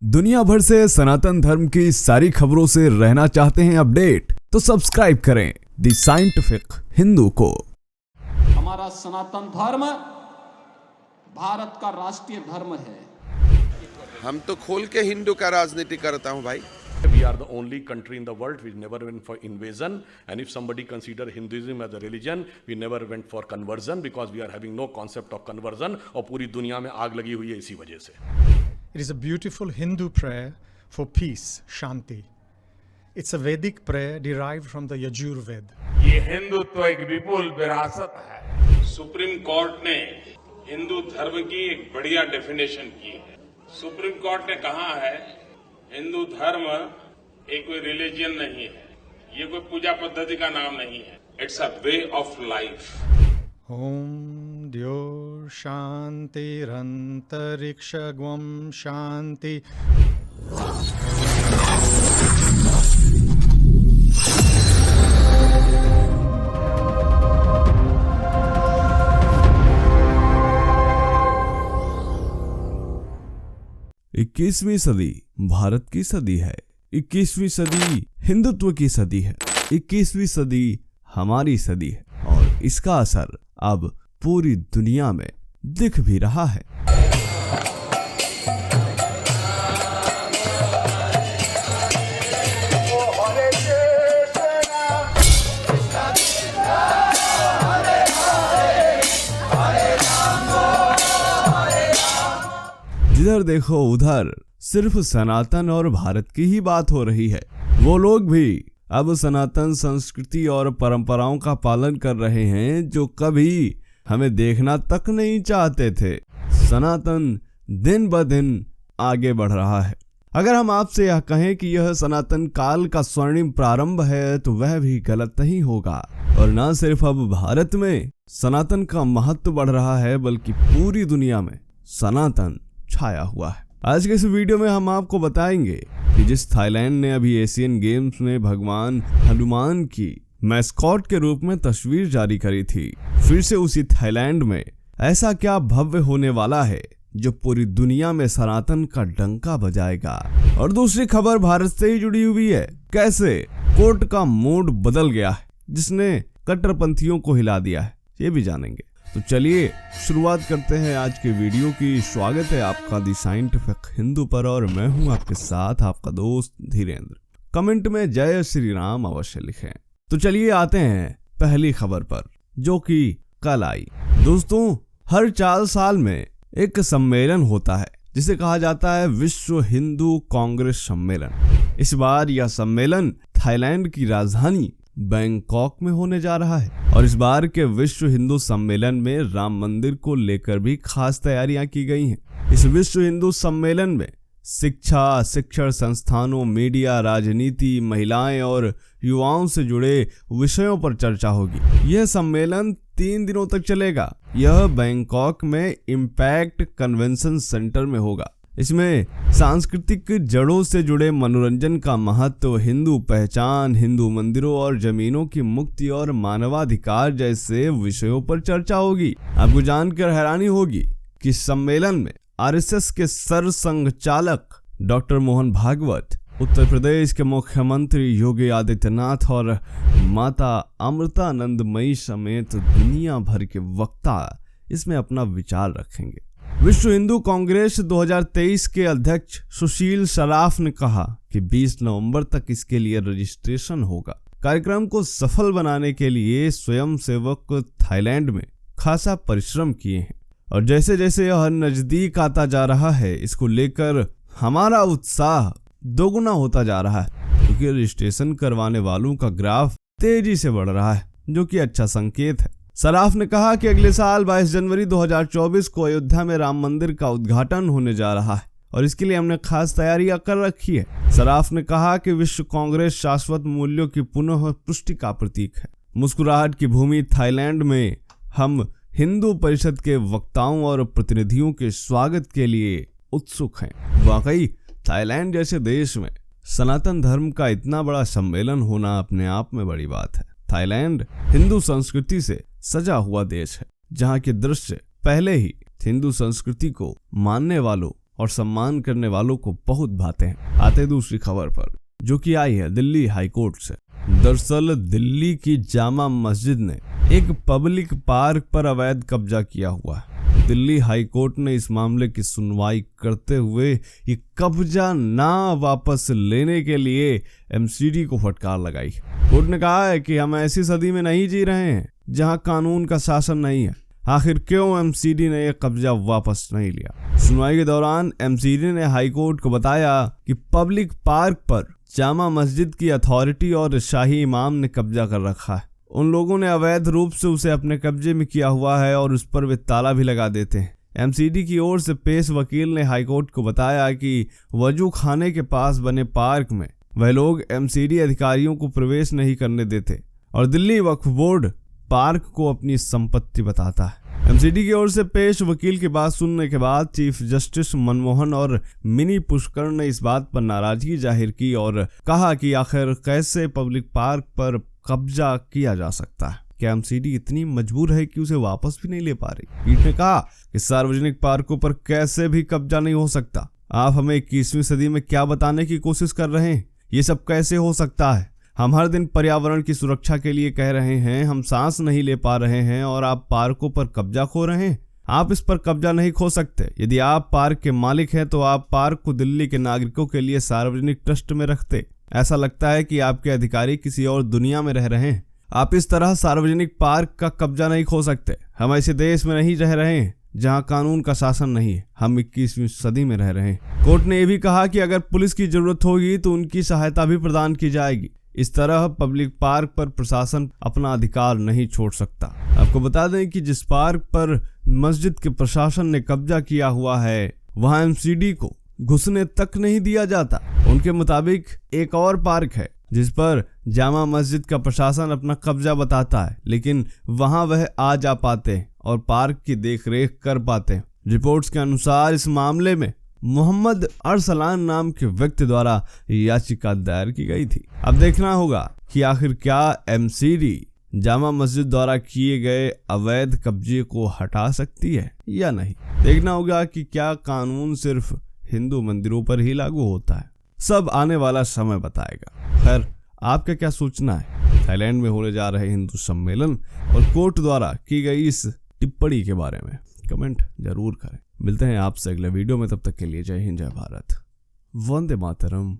दुनिया भर से सनातन धर्म की सारी खबरों से रहना चाहते हैं अपडेट, तो सब्सक्राइब करें द साइंटिफिक हिंदू को। हमारा सनातन धर्म भारत का राष्ट्रीय धर्म है। हम तो खोल के हिंदू का राजनीति करता हूं भाई। We are the only country in the world which never went for invasion, and if somebody consider Hinduism as a religion, we never went for conversion because we are having no concept of conversion। और पूरी दुनिया में आग लगी हुई है इसी वजह से। It is a beautiful Hindu prayer for peace, Shanti. It's a Vedic prayer derived from the Yajur Ved. ये हिंदुत्व एक विपुल विरासत है। सुप्रीम कोर्ट ने हिंदू धर्म की एक बढ़िया डेफिनेशन की है। सुप्रीम कोर्ट ने कहा है हिंदू धर्म एक कोई रिलीजन नहीं है, ये कोई पूजा पद्धति का नाम नहीं है, it's a way of life. Om Dyor Shantirantariksha Shanti। इक्कीसवीं सदी भारत की सदी है। 21वीं सदी हिंदुत्व की सदी है। 21वीं सदी हमारी सदी है और इसका असर अब पूरी दुनिया में दिख भी रहा है। जिधर देखो उधर सिर्फ सनातन और भारत की ही बात हो रही है। वो लोग भी अब सनातन संस्कृति और परंपराओं का पालन कर रहे हैं जो कभी हमें देखना तक नहीं चाहते थे। सनातन दिन ब दिन आगे बढ़ रहा है। अगर हम आपसे यह कहें कि यह सनातन काल का स्वर्णिम प्रारंभ है तो वह भी गलत नहीं होगा। और न सिर्फ अब भारत में सनातन का महत्व बढ़ रहा है बल्कि पूरी दुनिया में सनातन छाया हुआ है। आज के इस वीडियो में हम आपको बताएंगे कि जिस थाईलैंड ने अभी एशियन गेम्स में भगवान हनुमान की मैस्कॉट के रूप में तस्वीर जारी करी थी, फिर से उसी थाईलैंड में ऐसा क्या भव्य होने वाला है जो पूरी दुनिया में सनातन का डंका बजाएगा। और दूसरी खबर भारत से ही जुड़ी हुई है। कैसे कोर्ट का मूड बदल गया है जिसने कट्टरपंथियों को हिला दिया है, ये भी जानेंगे। तो चलिए शुरुआत करते हैं आज के वीडियो की। स्वागत है आपका द साइंटिफिक हिंदू पर और मैं हूं आपके साथ आपका दोस्त धीरेन्द्र। कमेंट में जय श्री राम अवश्य लिखें। तो चलिए आते हैं पहली खबर पर जो कि कल आई। दोस्तों, हर 4 साल में एक सम्मेलन होता है जिसे कहा जाता है विश्व हिंदू कांग्रेस सम्मेलन। इस बार यह सम्मेलन थाईलैंड की राजधानी बैंकॉक में होने जा रहा है और इस बार के विश्व हिंदू सम्मेलन में राम मंदिर को लेकर भी खास तैयारियां की गई हैं। इस विश्व हिंदू सम्मेलन में शिक्षा, शिक्षण संस्थानों, मीडिया, राजनीति, महिलाएं और युवाओं से जुड़े विषयों पर चर्चा होगी। यह सम्मेलन 3 दिनों तक चलेगा। यह बैंकॉक में इम्पैक्ट कन्वेंशन सेंटर में होगा। इसमें सांस्कृतिक जड़ों से जुड़े मनोरंजन का महत्व, हिंदू पहचान, हिंदू मंदिरों और जमीनों की मुक्ति और मानवाधिकार जैसे विषयों पर चर्चा होगी। आपको जानकर हैरानी होगी कि सम्मेलन में आरएसएस के सरसंघचालक डॉक्टर मोहन भागवत, उत्तर प्रदेश के मुख्यमंत्री योगी आदित्यनाथ और माता अमृतानंदमयी समेत दुनिया भर के वक्ता इसमें अपना विचार रखेंगे। विश्व हिंदू कांग्रेस 2023 के अध्यक्ष सुशील सराफ ने कहा कि 20 नवंबर तक इसके लिए रजिस्ट्रेशन होगा। कार्यक्रम को सफल बनाने के लिए स्वयंसेवक थाईलैंड में खासा परिश्रम किए हैं और जैसे जैसे यह नजदीक आता जा रहा है इसको लेकर हमारा उत्साह दोगुना होता जा रहा है क्योंकि रजिस्ट्रेशन करवाने वालों का ग्राफ तेजी से बढ़ रहा है जो कि अच्छा संकेत है। सराफ ने कहा कि अगले साल 22 जनवरी 2024 को अयोध्या में राम मंदिर का उद्घाटन होने जा रहा है और इसके लिए हमने खास तैयारियां कर रखी है। सराफ ने कहा कि विश्व कांग्रेस शाश्वत मूल्यों की पुनः पुष्टि का प्रतीक है। मुस्कुराहट की भूमि थाईलैंड में हम हिंदू परिषद के वक्ताओं और प्रतिनिधियों के स्वागत के लिए उत्सुक हैं। वाकई थाईलैंड जैसे देश में सनातन धर्म का इतना बड़ा सम्मेलन होना अपने आप में बड़ी बात है। थाईलैंड हिंदू संस्कृति से सजा हुआ देश है जहाँ के दृश्य पहले ही हिंदू संस्कृति को मानने वालों और सम्मान करने वालों को बहुत भाते हैं। आते दूसरी खबर पर, जो कि आई है दिल्ली हाईकोर्ट से। दरअसल दिल्ली की जामा मस्जिद ने एक पब्लिक पार्क पर अवैध कब्जा किया हुआ है। दिल्ली हाईकोर्ट ने इस मामले की सुनवाई करते हुए ये कब्जा ना वापस लेने के लिए एमसीडी को फटकार लगाई। कोर्ट ने कहा है कि हम ऐसी सदी में नहीं जी रहे हैं जहां कानून का शासन नहीं है। आखिर क्यों एमसीडी ने यह कब्जा वापस नहीं लिया? सुनवाई के दौरान एमसीडी ने हाईकोर्ट को बताया कि पब्लिक पार्क पर जामा मस्जिद की अथॉरिटी और शाही इमाम ने कब्जा कर रखा है। उन लोगों ने अवैध रूप से उसे अपने कब्जे में किया हुआ है और उस पर वे ताला भी लगा देते हैं। एमसीडी की ओर से पेश वकील ने हाईकोर्ट को बताया कि वजू खाने के पास बने पार्क में वह लोग एमसीडी अधिकारियों को प्रवेश नहीं करने देते और दिल्ली वक्फ बोर्ड पार्क को अपनी संपत्ति बताता है। एमसीडी की ओर से पेश वकील की बात सुनने के बाद चीफ जस्टिस मनमोहन और मिनी पुष्कर ने इस बात पर नाराजगी जाहिर की और कहा कि आखिर कैसे पब्लिक पार्क पर कब्जा किया जा सकता है? क्या एमसीडी इतनी मजबूर है कि उसे वापस भी नहीं ले पा रही? पीठ ने कहा कि सार्वजनिक पार्कों पर कैसे भी कब्जा नहीं हो सकता। आप हमें 21वीं सदी में क्या बताने की कोशिश कर रहे हैं? ये सब कैसे हो सकता है? हम हर दिन पर्यावरण की सुरक्षा के लिए कह रहे हैं, हम सांस नहीं ले पा रहे हैं और आप पार्कों पर कब्जा खो रहे हैं। आप इस पर कब्जा नहीं खो सकते। यदि आप पार्क के मालिक हैं तो आप पार्क को दिल्ली के नागरिकों के लिए सार्वजनिक ट्रस्ट में रखते। ऐसा लगता है कि आपके अधिकारी किसी और दुनिया में रह रहे हैं। आप इस तरह सार्वजनिक पार्क का कब्जा नहीं खो सकते। हम ऐसे देश में नहीं रह रहे हैं जहां कानून का शासन नहीं है। हम 21वीं सदी में रह रहे हैं। कोर्ट ने यह भी कहा कि अगर पुलिस की जरूरत होगी तो उनकी सहायता भी प्रदान की जाएगी। इस तरह पब्लिक पार्क पर प्रशासन अपना अधिकार नहीं छोड़ सकता। आपको बता दें कि जिस पार्क पर मस्जिद के प्रशासन ने कब्जा किया हुआ है वहां एमसीडी को घुसने तक नहीं दिया जाता। उनके मुताबिक एक और पार्क है जिस पर जामा मस्जिद का प्रशासन अपना कब्जा बताता है, लेकिन वहां वह आ जा पाते हैं और पार्क की देखरेख कर पाते हैं। रिपोर्ट्स के अनुसार इस मामले में मोहम्मद अरसलान नाम के व्यक्ति द्वारा याचिका दायर की गई थी। अब देखना होगा कि आखिर क्या एमसीडी जामा मस्जिद द्वारा किए गए अवैध कब्जे को हटा सकती है या नहीं। देखना होगा कि क्या कानून सिर्फ हिंदू मंदिरों पर ही लागू होता है। सब आने वाला समय बताएगा। खैर, आपका क्या सोचना है थाईलैंड में होने जा रहे हिंदू सम्मेलन और कोर्ट द्वारा की गई इस टिप्पणी के बारे में? कमेंट जरूर करें। मिलते हैं आपसे अगले वीडियो में, तब तक के लिए जय हिंद, जय भारत, वंदे मातरम।